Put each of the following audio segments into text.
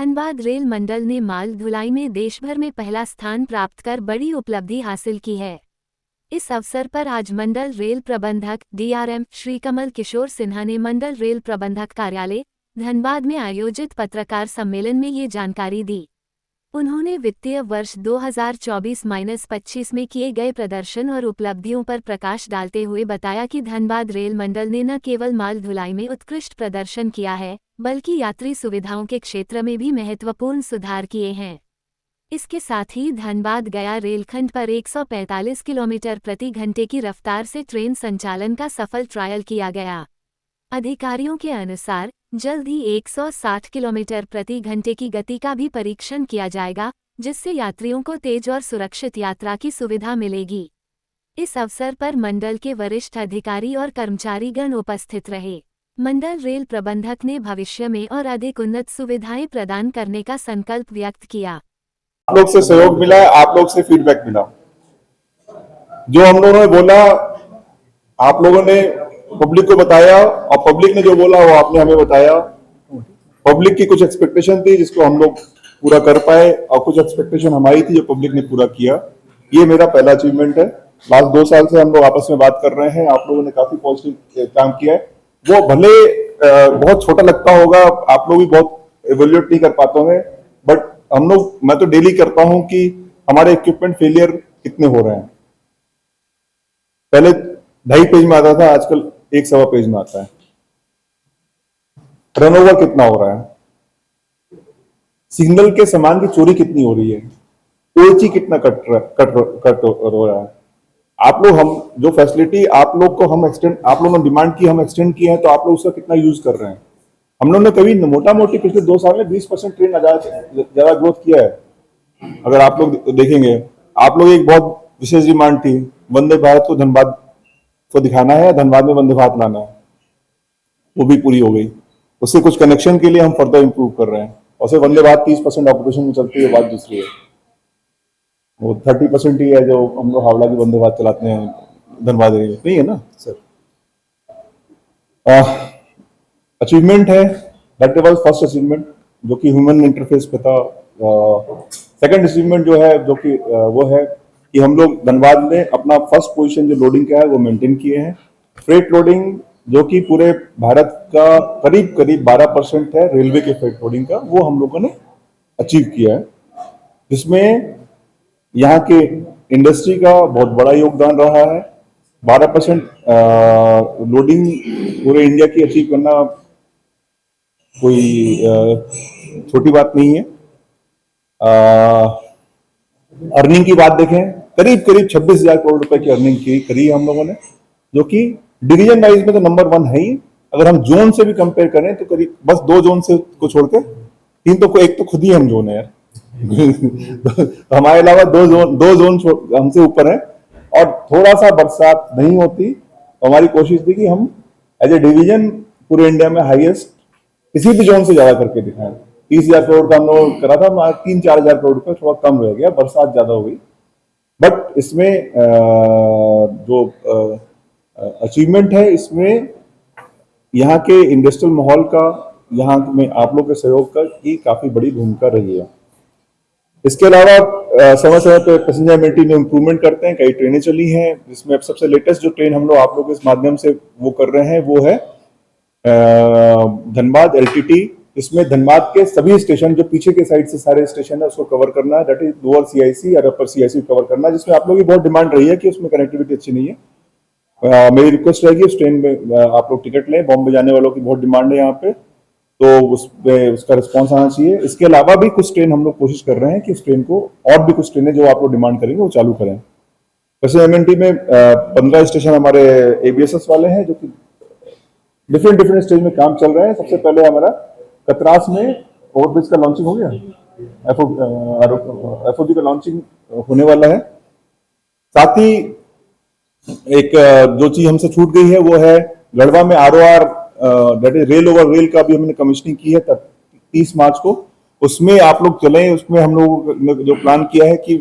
Dhanbad rail मंडल ने माल ढुलाई में देशभर में पहला स्थान प्राप्त कर बड़ी उपलब्धि हासिल की है। इस अवसर पर आज मंडल रेल प्रबंधक डीआरएम श्री कमल किशोर सिन्हा ने मंडल रेल प्रबंधक कार्यालय धनबाद में आयोजित पत्रकार सम्मेलन में ये जानकारी दी। उन्होंने वित्तीय वर्ष 2024-25 में किए गए प्रदर्शन और उपलब्धियों पर प्रकाश डालते हुए बताया कि धनबाद रेल मंडल ने न केवल माल ढुलाई में उत्कृष्ट प्रदर्शन किया है, बल्कि यात्री सुविधाओं के क्षेत्र में भी महत्वपूर्ण सुधार किए हैं। इसके साथ ही धनबाद गया रेलखंड पर 145 किलोमीटर प्रति घंटे की रफ्तार से ट्रेन संचालन का सफल ट्रायल किया गया। अधिकारियों के अनुसार जल्द ही 160 किलोमीटर प्रति घंटे की गति का भी परीक्षण किया जाएगा, जिससे यात्रियों को तेज और सुरक्षित यात्रा की सुविधा मिलेगी। इस अवसर पर मंडल के वरिष्ठ अधिकारी और कर्मचारीगण उपस्थित रहे। मंडल रेल प्रबंधक ने भविष्य में और अधिक उन्नत सुविधाएं प्रदान करने का संकल्प व्यक्त किया। आप लोग से सहयोग मिला है, आप लोग से फीडबैक मिला। जो हम लोगों ने बोला आप लोगों ने पब्लिक को बताया और पब्लिक ने जो बोला वो आपने हमें बताया। पब्लिक की कुछ एक्सपेक्टेशन थी जिसको हम लोग पूरा कर पाए और कुछ एक्सपेक्टेशन हमारी थी जो पब्लिक ने पूरा किया। ये मेरा पहला अचीवमेंट है। लास्ट 2 साल से हम लोग आपस में बात कर रहे हैं, आप लोगों ने काफी पॉजिटिव काम किया है। वो भले बहुत छोटा लगता होगा, आप लोग भी बहुत एवेल्यूएट नहीं कर पाते होंगे, बट हम लोग, मैं तो डेली करता हूं कि हमारे इक्विपमेंट फेलियर कितने हो रहे हैं। पहले 2.5 पेज में आता था, आजकल 1.25 पेज में आता है। टर्नओवर कितना हो रहा है, सिग्नल के सामान की चोरी कितनी हो रही है, ओएचई कितना कट हो रहा है। आप लोग, हम जो फैसिलिटी आप लोग को हम एक्सटेंड, आप लोगों ने डिमांड की, हम एक्सटेंड किए हैं, तो आप लोग उसका कितना यूज कर रहे हैं। हम लोगों ने कभी मोटा मोटी पिछले 2 साल में 20% ट्रेन ज्यादा ग्रोथ किया है। अगर आप लोग देखेंगे, आप लोग एक बहुत विशेष डिमांड थी, वंदे भारत को धनबाद को दिखाना है, धनबाद में वंदे भारत लाना है, वो भी पूरी हो गई। उससे कुछ कनेक्शन के लिए हम फर्दर इंप्रूव कर रहे हैं। और सिर्फ वंदे भारत 30% ऑपरेशन में चलती है, बात दूसरी है। वो 30% ही है जो हम लोग हावड़ा की वंदे भारत चलाते हैं धनबाद एरिया, नहीं है ना सर। अचीवमेंट है, दैट वाज फर्स्ट अचीवमेंट जो कि ह्यूमन इंटरफेस पे था। सेकंड अचीवमेंट जो है, जो कि वो है कि हम लोग धनबाद ने अपना फर्स्ट पोजीशन जो लोडिंग का है वो मेंटेन किए हैं। फ्रेट लोडिंग जो कि पूरे भारत का करीब 12% है रेलवे के फ्रेट लोडिंग का, वो हम लोगों ने अचीव किया है, जिसमें यहाँ के इंडस्ट्री का बहुत बड़ा योगदान रहा है। 12% लोडिंग पूरे इंडिया की अचीव करना कोई छोटी बात नहीं है। अर्निंग की बात देखें, करीब 26,000 करोड़ रुपए की अर्निंग करी हम लोगों ने, जो कि डिवीजन वाइज में तो नंबर 1 है ही। अगर हम जोन से भी कंपेयर करें तो करीब बस 2 जोन से को छोड़ के 3 तो एक तो खुद ही हम जोन है यार। तो हमारे अलावा 2 जोन हमसे ऊपर है। और थोड़ा सा बरसात नहीं होती तो हमारी कोशिश थी कि हम एज ए डिवीजन पूरे इंडिया में हाईएस्ट किसी भी जोन से ज्यादा करके दिखाएं। 30,000 करोड़ का हम लोग करा था, 3-4 हजार करोड़ रुपए थोड़ा कम रह गया, बरसात ज्यादा हो गई। बट इसमें जो अचीवमेंट है, इसमें यहाँ के इंडस्ट्रियल माहौल का, यहाँ में आप लोग के सहयोग का की काफी बड़ी भूमिका रही है। इसके अलावा समय समय पे पैसेंजर एमिनिटी में इंप्रूवमेंट करते हैं। कई ट्रेनें चली हैं, जिसमें अब सबसे लेटेस्ट जो ट्रेन हम लोग आप लोग इस माध्यम से वो कर रहे हैं वो है धनबाद एलटीटी। इसमें धनबाद के सभी स्टेशन, जो पीछे के साइड से सारे स्टेशन है, उसको कवर करना है। दैट इज लोअर सीआईसी और अपर सीआईसी कवर करना है, जिसमें आप लोगों की बहुत डिमांड रही है कि उसमें कनेक्टिविटी अच्छी नहीं है। मेरी रिक्वेस्ट रहेगी उस ट्रेन में आप लोग टिकट लें। बॉम्बे जाने वालों की बहुत डिमांड है यहाँ पे, तो उसका रिस्पॉन्स आना चाहिए। इसके अलावा भी कुछ ट्रेन हम लोग कोशिश कर रहे हैं कि उस ट्रेन को, और भी कुछ ट्रेनें जो आप लोग डिमांड करेंगे वो चालू करें। वैसे एमएनटी में 15 स्टेशन हमारे एबीएसएस वाले हैं, जो कि डिफरेंट स्टेज में काम चल रहे हैं। सबसे पहले हमारा कतरास में ओवरब्रिज का लॉन्चिंग हो गया, एफओबी का लॉन्चिंग होने वाला है। साथ ही एक जो चीज हमसे छूट गई है वो है गढ़वा में ROR, that is rail over rail का भी हमने कमीशनिंग की है 30 मार्च को। उसमें आप लोग चलें। उसमें हम लोग ने जो प्लान किया है कि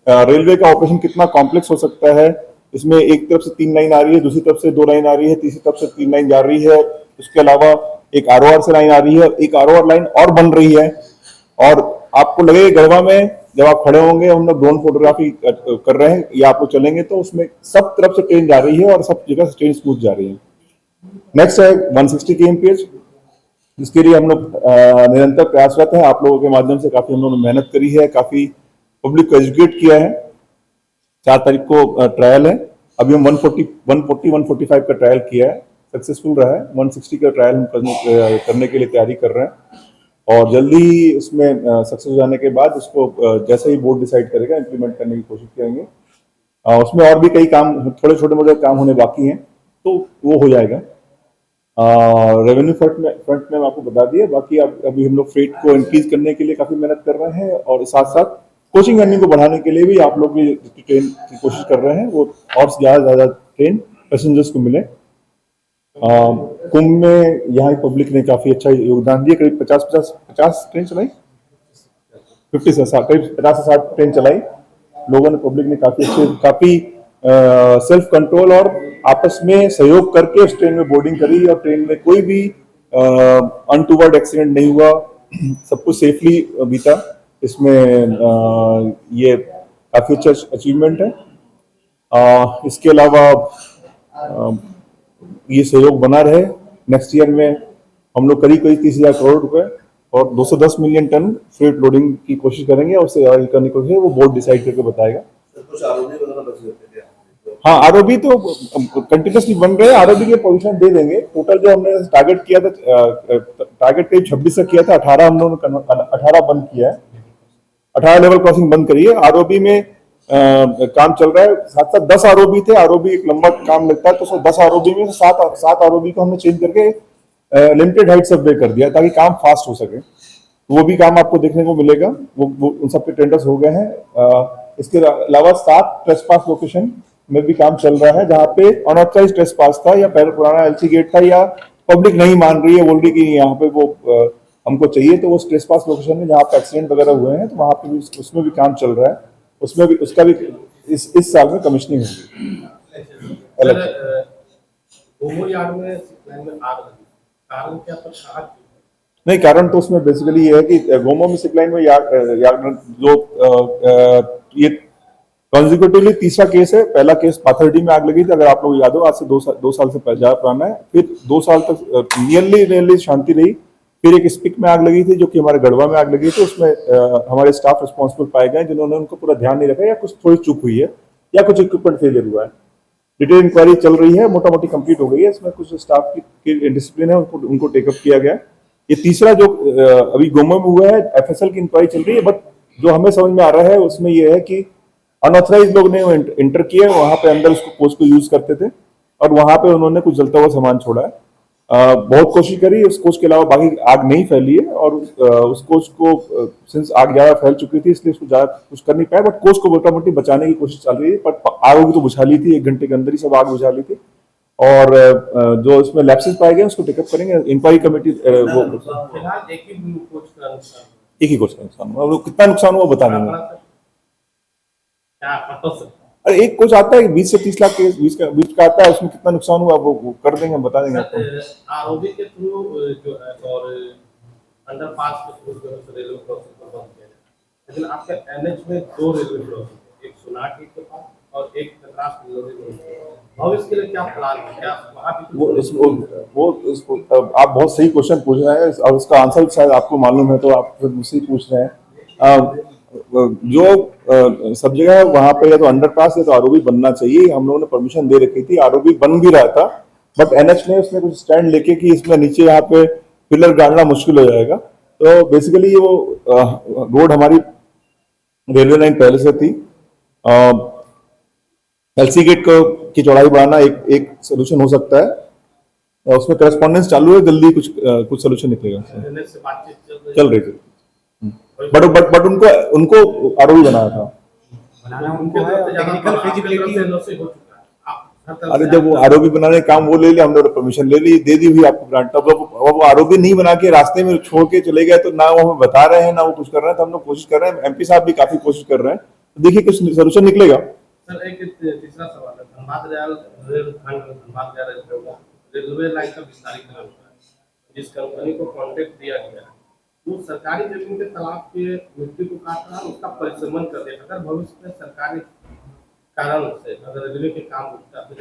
रेलवे का ऑपरेशन कितना कॉम्प्लेक्स हो सकता है। इसमें एक तरफ से 3 लाइन आ रही है, दूसरी तरफ से 2 लाइन आ रही है, तीसरी तरफ से 3 लाइन जा रही है। उसके अलावा एक आरओआर से लाइन आ रही है, एक आरओआर लाइन और बन रही है। और आपको लगेगा गढ़वा में जब आप खड़े होंगे, हम लोग ड्रोन फोटोग्राफी कर रहे हैं या आप लोग चलेंगे तो उसमें सब तरफ से ट्रेन जा रही है और सब जगह से ट्रेन स्मूथ जा रही है। नेक्स्ट है 160 kmph, जिसके लिए हम लोग निरंतर प्रयासरत है। आप लोगों के माध्यम से काफी हम लोगों ने मेहनत करी है, काफी पब्लिक को एजुकेट किया है। 4 तारीख को ट्रायल है। अभी हम 145 का ट्रायल किया है, सक्सेसफुल रहा है। 160 का ट्रायल हम करने के लिए तैयारी कर रहे हैं और जल्दी उसमें सक्सेस हो जाने के बाद उसको जैसे ही बोर्ड डिसाइड करेगा इम्प्लीमेंट करने की कोशिश करेंगे। उसमें और भी कई काम, थोड़े छोटे मोटे काम होने बाकी हैं, तो वो हो जाएगा। रेवेन्यू फ्रंट में आपको बता दिया। बाकी अब अभी हम लोग फ्रेट को इंक्रीज करने के लिए काफी मेहनत कर रहे हैं और साथ साथ कोचिंग अर्निंग को बढ़ाने के लिए भी आप लोग भी ट्रेन की कोशिश कर रहे हैं, वो और ज्यादा ट्रेन पैसेंजर्स को मिले। कुंभ में यहाँ की पब्लिक ने काफी अच्छा योगदान दिया। करीब 50 ट्रेन चलाई, 50 से 60 ट्रेन चलाई लोगों ने, पब्लिक ने काफी सेल्फ कंट्रोल और आपस में सहयोग करके उस ट्रेन में बोर्डिंग करी और ट्रेन में कोई भी अनटूवर्ड एक्सीडेंट नहीं हुआ, सब कुछ सेफली बीता। इसमें ये काफी अच्छा अचीवमेंट है। इसके अलावा ये सहयोग बना रहे। नेक्स्ट ईयर में हम लोग करीब 30,000 करोड़ रुपए और 210 मिलियन टन फ्रेट लोडिंग की कोशिश करेंगे और उससे आगे करने की कोशिश है, वो बोर्ड डिसाइड करके बताएगा। कुछ आरोपी वगैरह बच गए थे। हाँ, आरओबी तो कंटिन्यूसली बन रहे हैं, आरओबी के पोजीशन दे देंगे। टोटल जो हमने टारगेट किया था, टारगेट करीब 26 से किया था, 18 हम लोगों ने 18 बंद किया है, 18 लेवल क्रॉसिंग बंद करी है। आरओबी में काम चल रहा है, साथ साथ 10 आरओबी थे। आरओबी एक लंबा काम लगता है, तो 10 आरओबी में 7 आरओबी को हमने चेंज करके लिमिटेड हाइट सर्वे कर दिया ताकि काम फास्ट हो सके। वो भी काम आपको देखने को मिलेगा, वो उन सबके टेंडर्स हो गए हैं। इसके अलावा 7 ट्रेसपास लोकेशन में भी काम चल रहा है, जहाँ पे अनऑथराइज ट्रेसपास था या पहले पुराना एलसी गेट था या पब्लिक नहीं मान रही है, बोल रही कि यहाँ पे वो हमको चाहिए, तो वो ट्रेसपास लोकेशन में जहाँ पे एक्सीडेंट वगैरह हुए हैं तो वहाँ पे भी उसमें भी काम चल रहा है। उसमें भी उसका भी इस साल में कमिश्निंग होगी। नहीं, कारण तो उसमें बेसिकली ये है कि गोमो में सिपलाइन में ये कॉन्जिक्यूटिवली तीसरा केस है। पहला केस पाथर्डी में आग लगी थी, अगर आप लोग याद हो, आज से 2 साल से ज्यादा पुराना है। फिर 2 साल तक नियरली शांति रही। फिर एक स्पिक में आग लगी थी जो कि हमारे गढ़वा में आग लगी थी, उसमें हमारे स्टाफ रिस्पॉन्सिबल पाए गए जिन्होंने उनको पूरा ध्यान नहीं रखा, या कुछ थोड़ी चूक हुई है या कुछ इक्विपमेंट फेलियर हुआ है। डिटेल इंक्वायरी चल रही है, मोटा मोटी कंप्लीट हो गई है। इसमें कुछ स्टाफ की डिसिप्लिन है, उनको टेकअप किया गया। ये तीसरा जो अभी गोमो में हुआ है, एफएसएल की इंक्वायरी चल रही है, बट जो हमें समझ में आ रहा है उसमें यह है कि अनऑथराइज लोग ने इंटर किया, वहां पे अंदर उसको कोच को यूज करते थे और वहां पे उन्होंने कुछ जलता हुआ सामान छोड़ा है। बहुत कोशिश करी, उस कोच के अलावा बाकी आग नहीं फैली है और उस कोच को सिंस आग ज्यादा फैल चुकी थी इसलिए उसको ज्यादा कुछ कर नहीं पाया, बट कोच को मोटा मोटी बचाने की कोशिश चल रही है। पर आग होगी तो बुझा ली थी, 1 घंटे के अंदर ही सब आग बुझा ली थी। और जो इसमें लैप्सेस पाए गए उसको टेकअप करेंगे। इंक्वायरी कमेटी वो एक ही कोच का नुकसान हुआ, वो कितना नुकसान हुआ बता देंगे। अरे एक कोच आता है 20 से 30 लाख के बीच का आता है, उसमें कितना नुकसान हुआ वो कर देंगे, बता देंगे आपको। आरओबी के थ्रू जो है और अंडरपास के थ्रू रेलवे क्रॉसिंग पर बंद किया जाए, लेकिन आपके एनएच में 2 रेलवे क्रॉसिंग है, एक सोनाटी के पास और एक कतरास भविष्य के लिए क्या प्लान है, क्या वहां भी वो आप बहुत सही क्वेश्चन पूछ रहे हैं और उसका आंसर शायद आपको मालूम है, तो आप मुझसे पूछ रहे हैं। जो सब जगह है वहां पे या तो अंडरपास या तो आरओबी बनना चाहिए। हम लोगों ने परमिशन दे रखी थी, आरओबी बन भी रहा था, बट एनएच ने उसने कुछ स्टैंड लेके कि इसमें नीचे यहाँ पे पिलर गाड़ना मुश्किल हो जाएगा। तो बेसिकली ये वो रोड हमारी रेलवे लाइन पहले से थी। एलसी गेट की चौड़ाई बढ़ाना एक सोल्यूशन हो सकता है, उसमें करस्पॉन्डेंस चालू है, जल्दी कुछ सोल्यूशन निकलेगा, चल रही थी। बट उनको आरओबी बनाया था। अरे जब वो आरओबी बनाने का काम वो ले लिया, हमने परमिशन ले ली, दे दी हुई आपको ग्रांट। तब वो आरओबी नहीं बना के रास्ते में छोड़ के चले गए, तो ना वो हमें बता रहे हैं ना वो कुछ कर रहे हैं। तो हम लोग कोशिश कर रहे हैं, एमपी साहब भी काफी कोशिश कर रहे हैं, तो देखिए कुछ सोल्यूशन निकलेगा। सर एक तीसरा सवाल है, धनबाद रेलवे लाइन का विस्तारीकरण हुआ है, जिस कंपनी को कॉन्ट्रैक्ट दिया गया है वो सरकारी जमीन के तालाब के मिट्टी को काट रहा है, उसका परिश्रमण कर दे। अगर भविष्य में सरकारी कारण से अगर रेलवे के काम रुकता है तो